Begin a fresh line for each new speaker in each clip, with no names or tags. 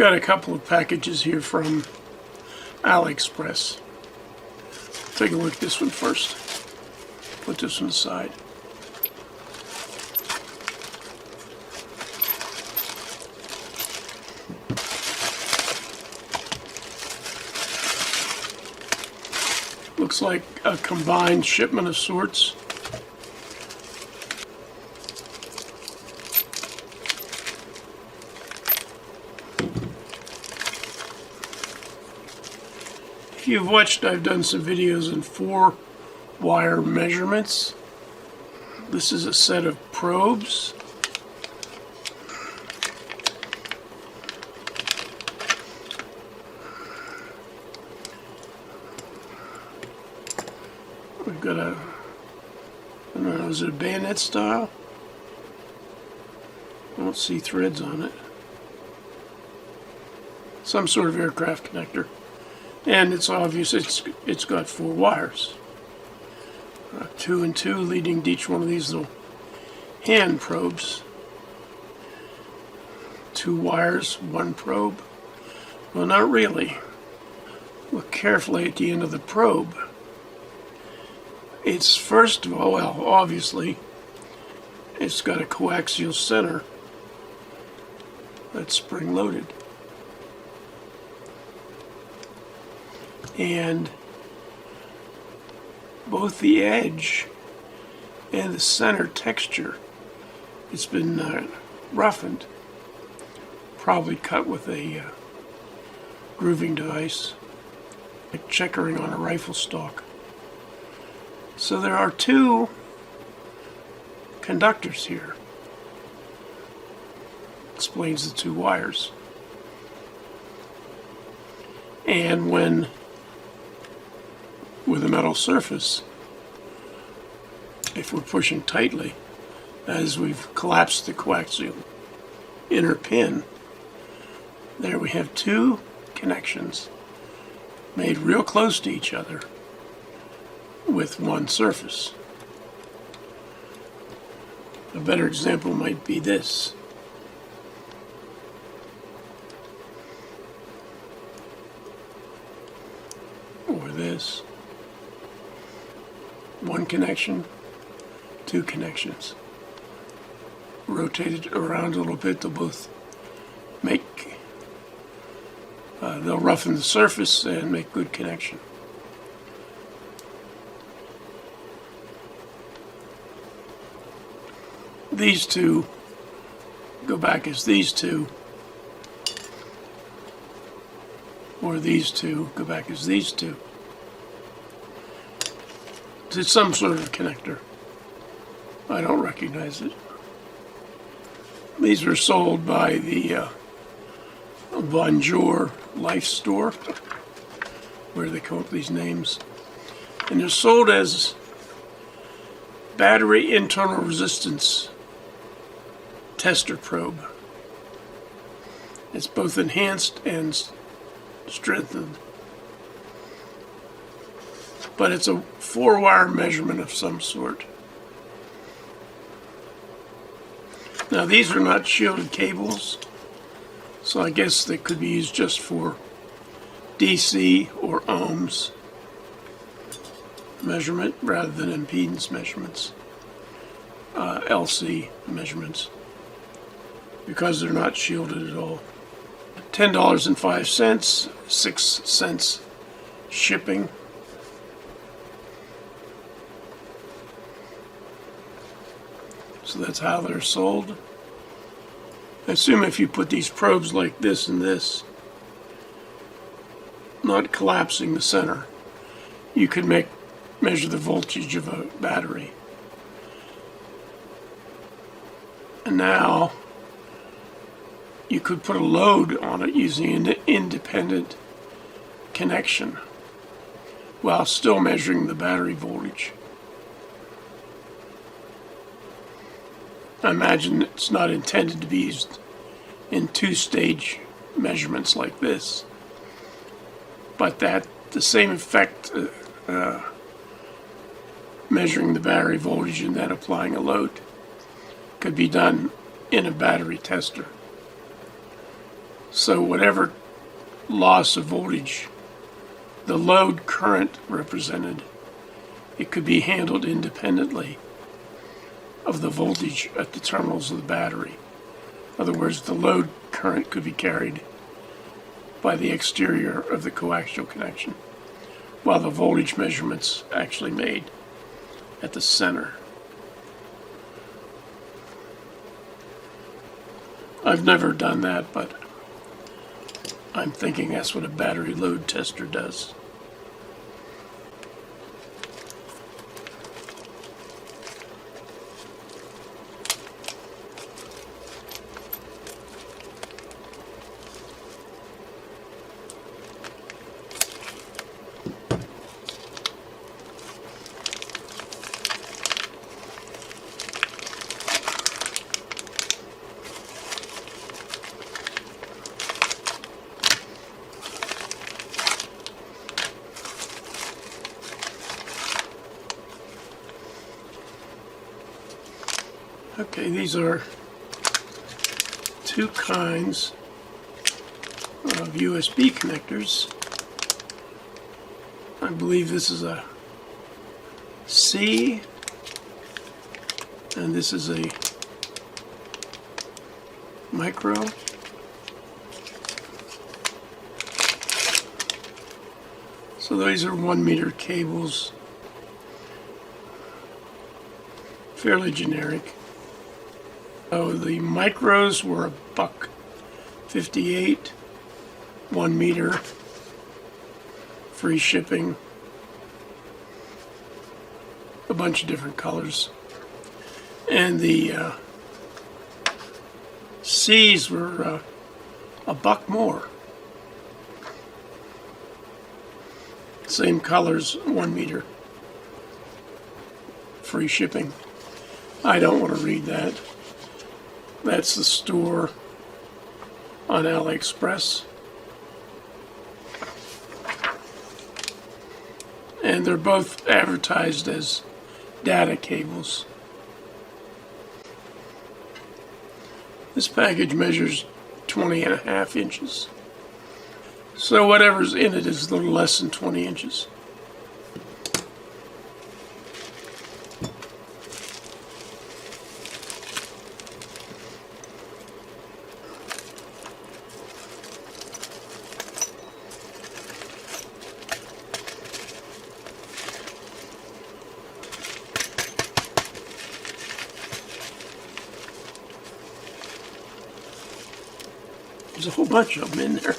got a couple of packages here from AliExpress. Take a look at this one first. Put this one aside. Looks like a combined shipment of sorts. If you've watched, I've done some videos in 4-wire measurements. This is a set of probes. We've got a, I don't know, is it a bayonet style? I don't see threads on it. Some sort of aircraft connector. And it's obvious it's got 4 wires. 2 and 2 leading to each one of these little hand probes. 2 wires, 1 probe. Well, not really. Look carefully at the end of the probe. It's first of all, well, obviously, it's got a coaxial center that's spring-loaded. And both the edge and the center texture, it's been roughened, probably cut with a grooving device, like checkering on a rifle stock. So there are 2 conductors here. Explains the 2 wires. And when with a metal surface, if we're pushing tightly, as we've collapsed the coaxial inner pin, there we have 2 connections made real close to each other with 1 surface. A better example might be this. Or this. 1 connection, 2 connections. Rotate it around a little bit, they'll both make, they'll roughen the surface and make good connection. These 2 go back as these 2, or these 2 go back as these 2. It's some sort of connector. I don't recognize it. These were sold by the Bonjour Life Store, where they come up with these names. And they're sold as battery internal resistance tester probe. It's both enhanced and strengthened. But it's a 4-wire measurement of some sort. Now these are not shielded cables, so I guess they could be used just for DC or ohms measurement rather than impedance measurements, LC measurements, because they're not shielded at all. $10.05, 6 cents shipping. So that's how they're sold. I assume if you put these probes like this and this, not collapsing the center, you could measure the voltage of a battery. And now you could put a load on it using an independent connection while still measuring the battery voltage. I imagine it's not intended to be used in 2-stage measurements like this, but that the same effect, measuring the battery voltage and then applying a load, could be done in a battery tester. So whatever loss of voltage the load current represented, it could be handled independently of the voltage at the terminals of the battery. In other words, the load current could be carried by the exterior of the coaxial connection, while the voltage measurements actually made at the center. I've never done that, but I'm thinking that's what a battery load tester does. Okay, these are two kinds of USB connectors. I believe this is a C, and this is a micro. So these are 1 meter cables, fairly generic. So the micros were $1.58, 1 meter, free shipping, a bunch of different colors. And the C's were $1 more. Same colors, 1 meter, free shipping. I don't want to read that. That's the store on AliExpress. And they're both advertised as data cables. This package measures 20.5 inches. So whatever's in it is a little less than 20 inches. There's a whole bunch of them in there.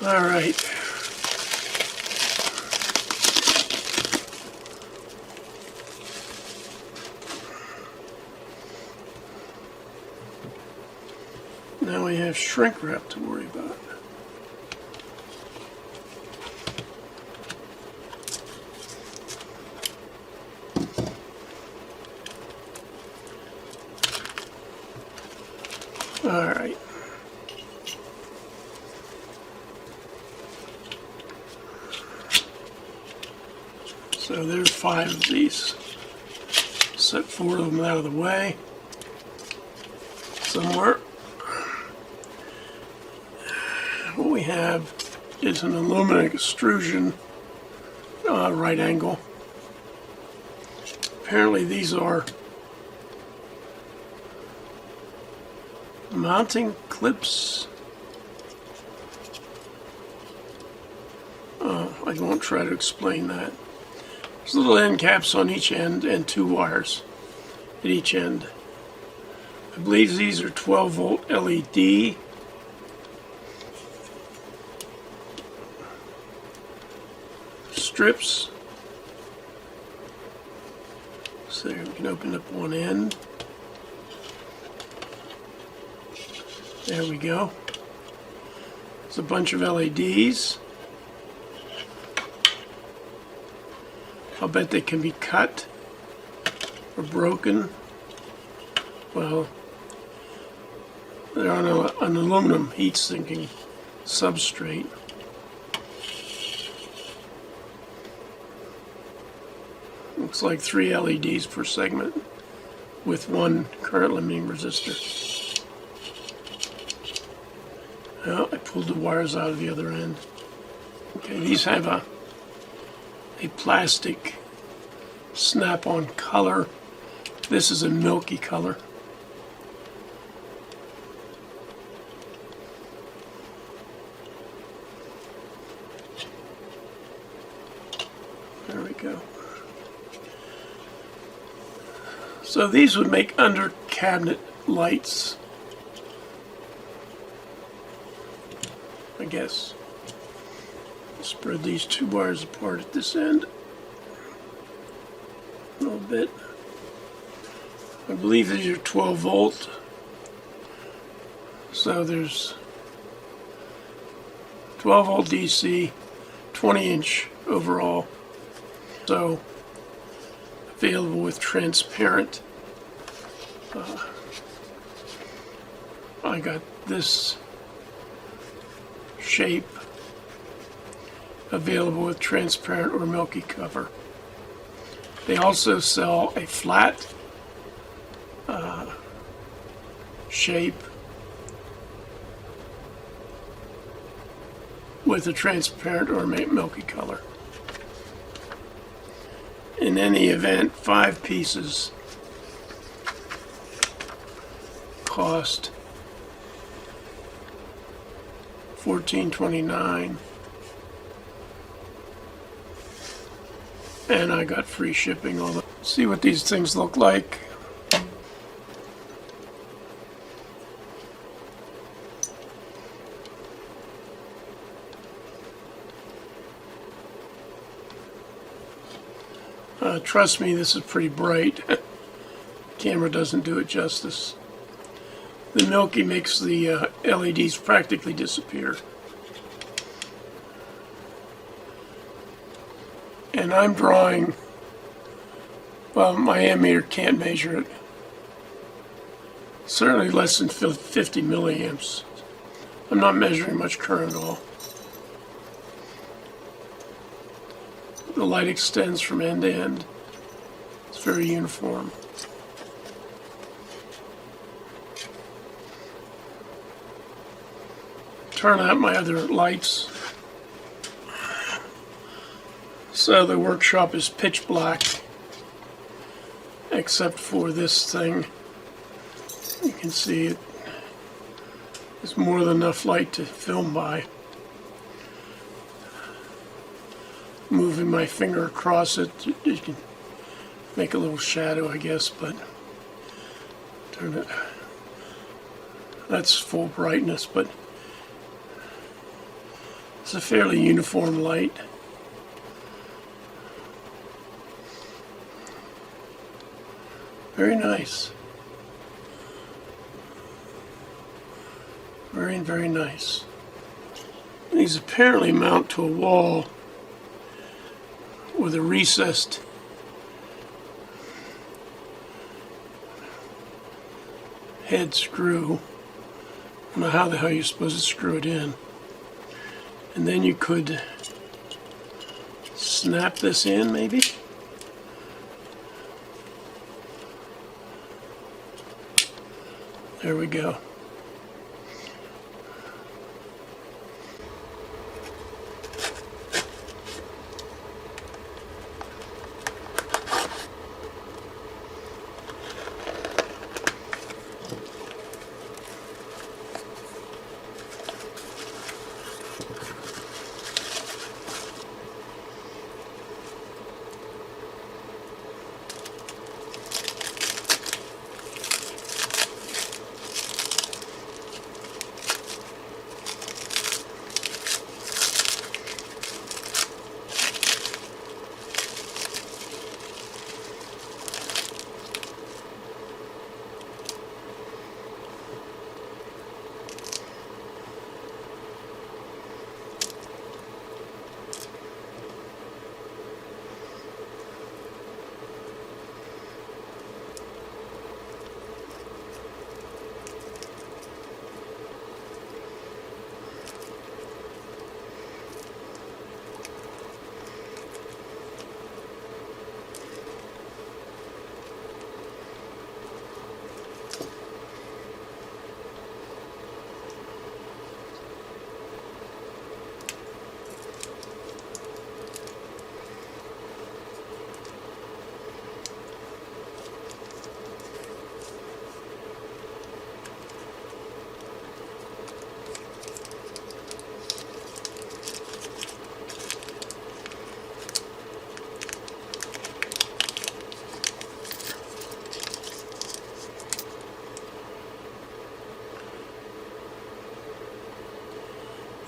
All right. Now we have shrink wrap to worry about. All right. So there's 5 of these. Set 4 of them out of the way somewhere. What we have is an aluminum extrusion right angle. Apparently these are mounting clips. I won't try to explain that. There's little end caps on each end and 2 wires at each end. I believe these are 12 volt LED. Strips. So we can open up one end. There we go. There's a bunch of LEDs. I'll bet they can be cut or broken. Well, They're on an aluminum heat-sinking substrate. Looks like 3 LEDs per segment with 1 current limiting resistor. Well, I pulled the wires out of the other end. Okay, these have a plastic snap-on color. This is a milky color. There we go. So these would make under cabinet lights, I guess. Spread these 2 wires apart at this end a little bit. I believe these are 12 volt. So there's 12 volt DC, 20 inch overall. So available with transparent. I got this shape available with transparent or milky cover. They also sell a flat shape with a transparent or milky color. In any event, 5 pieces cost $14.29, and I got free shipping. See what these things look like. Trust me, this is pretty bright. Camera doesn't do it justice. The milky makes the LEDs practically disappear. And I'm drawing, well, my ammeter can't measure it. Certainly less than 50 milliamps. I'm not measuring much current at all. The light extends from end to end. It's very uniform. Turn out my other lights. So the workshop is pitch black, except for this thing. You can see it. There's more than enough light to film by. Moving my finger across it, you can make a little shadow, I guess, but turn it. That's full brightness, but it's a fairly uniform light. Very nice. Very, very nice. These apparently mount to a wall with a recessed head screw. I don't know how the hell you're supposed to screw it in. And then you could snap this in, maybe? There we go.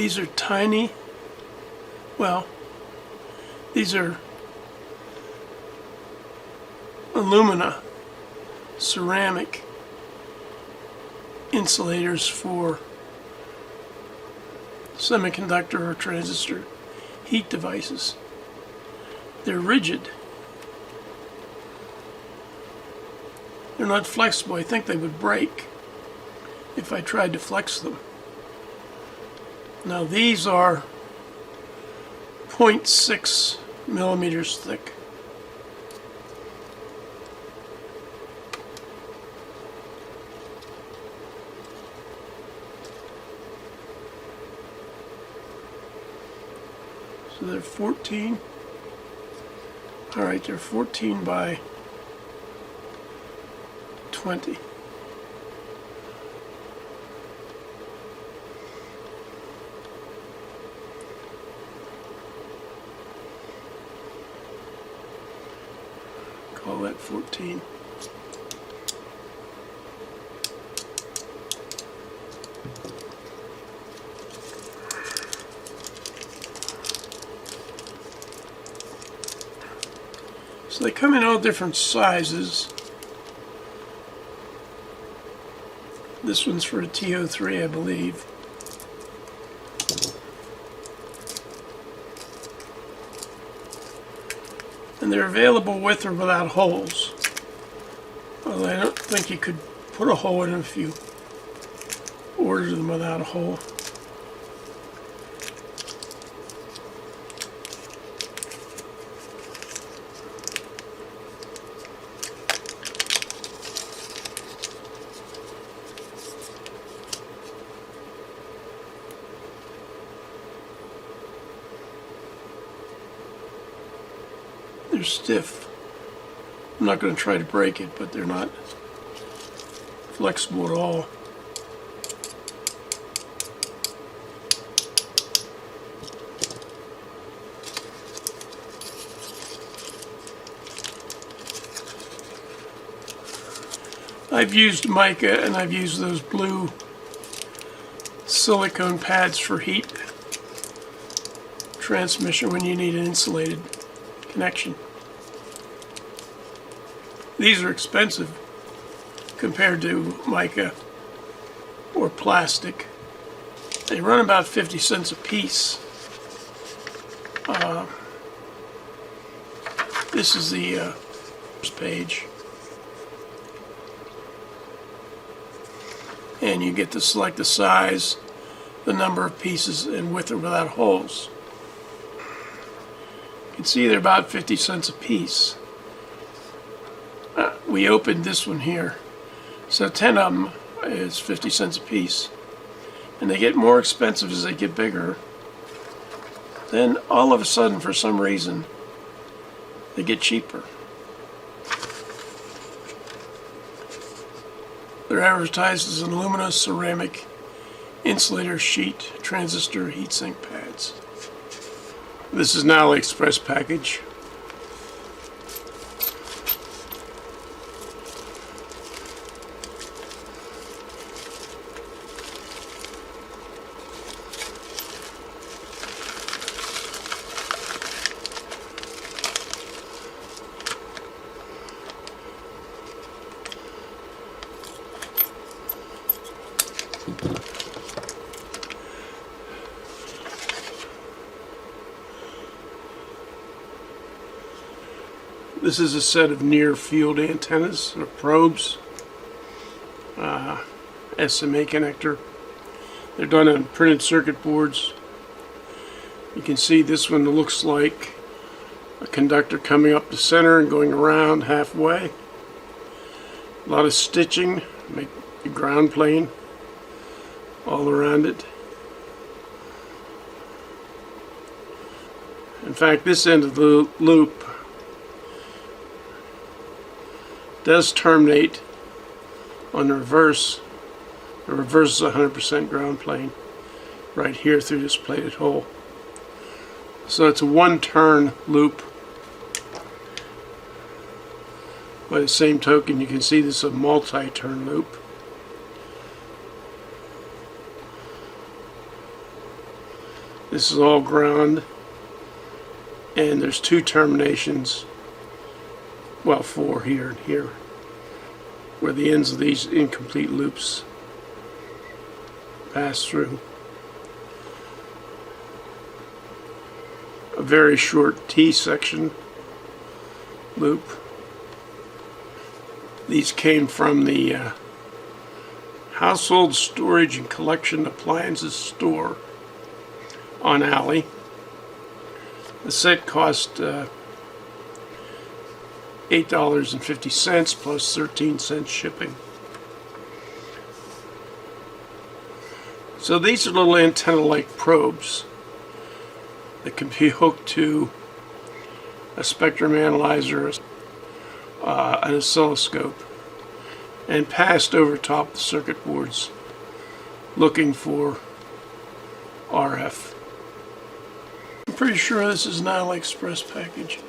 These are tiny, well, these are alumina ceramic insulators for semiconductor or transistor heat devices. They're rigid. They're not flexible. I think they would break if I tried to flex them. Now these are 0.6 millimeters thick. So they're 14. All right, they're 14 by 20. Call that 14. So they come in all different sizes. This one's for a TO3, I believe. And they're available with or without holes. Although I don't think you could put a hole in them if you ordered them without a hole. They're stiff. I'm not going to try to break it, but they're not flexible at all. I've used mica and I've used those blue silicone pads for heat transmission when you need an insulated connection. These are expensive compared to mica or plastic. They run about 50 cents a piece. This is the page. And you get to select the size, the number of pieces, and with or without holes. You can see they're about 50 cents a piece. We opened this one here, so 10 of them is 50 cents a piece. And they get more expensive as they get bigger. Then all of a sudden, for some reason, they get cheaper. They're advertised as an aluminum ceramic insulator sheet transistor heatsink pads. This is an AliExpress package. This is a set of near field antennas or probes, SMA connector. They're done on printed circuit boards. You can see this one looks like a conductor coming up the center and going around halfway. A lot of stitching, make the ground plane all around it. In fact, this end of the loop does terminate on the reverse. The reverse is 100% ground plane right here through this plated hole. So it's a one-turn loop. By the same token, you can see this is a multi-turn loop. This is all ground, and there's 2 terminations, well, 4 here and here, where the ends of these incomplete loops pass through. A very short T-section loop. These came from the Household Storage and Collection Appliances store on Alley. The set cost $8.50 plus 13 cents shipping. So these are little antenna-like probes that can be hooked to a spectrum analyzer, an oscilloscope, and passed over top the circuit boards looking for RF. I'm pretty sure this is an AliExpress package.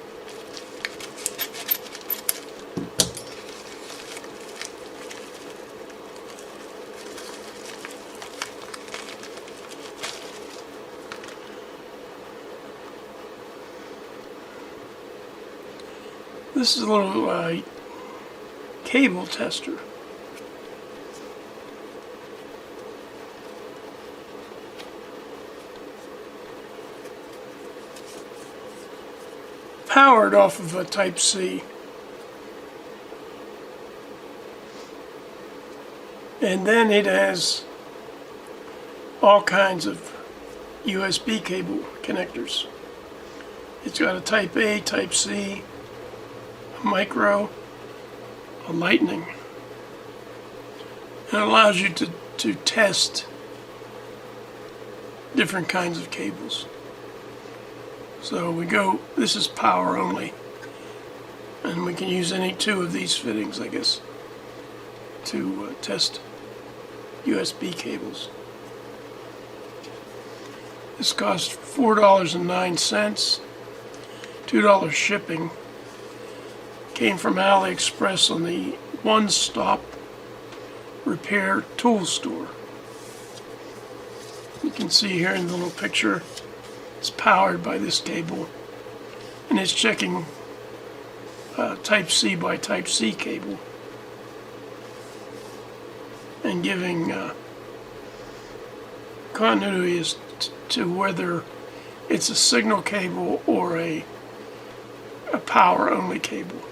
This is a little cable tester. Powered off of a Type-C. And then it has all kinds of USB cable connectors. It's got a Type-A, Type-C, a micro, a lightning. And it allows you to test different kinds of cables. So this is power only, and we can use any 2 of these fittings, I guess, to test USB cables. This cost $4.09, $2 shipping. Came from AliExpress on the One Stop Repair Tool store. You can see here in the little picture, it's powered by this cable, and it's checking Type-C by Type-C cable and giving continuity as to whether it's a signal cable or a power only cable.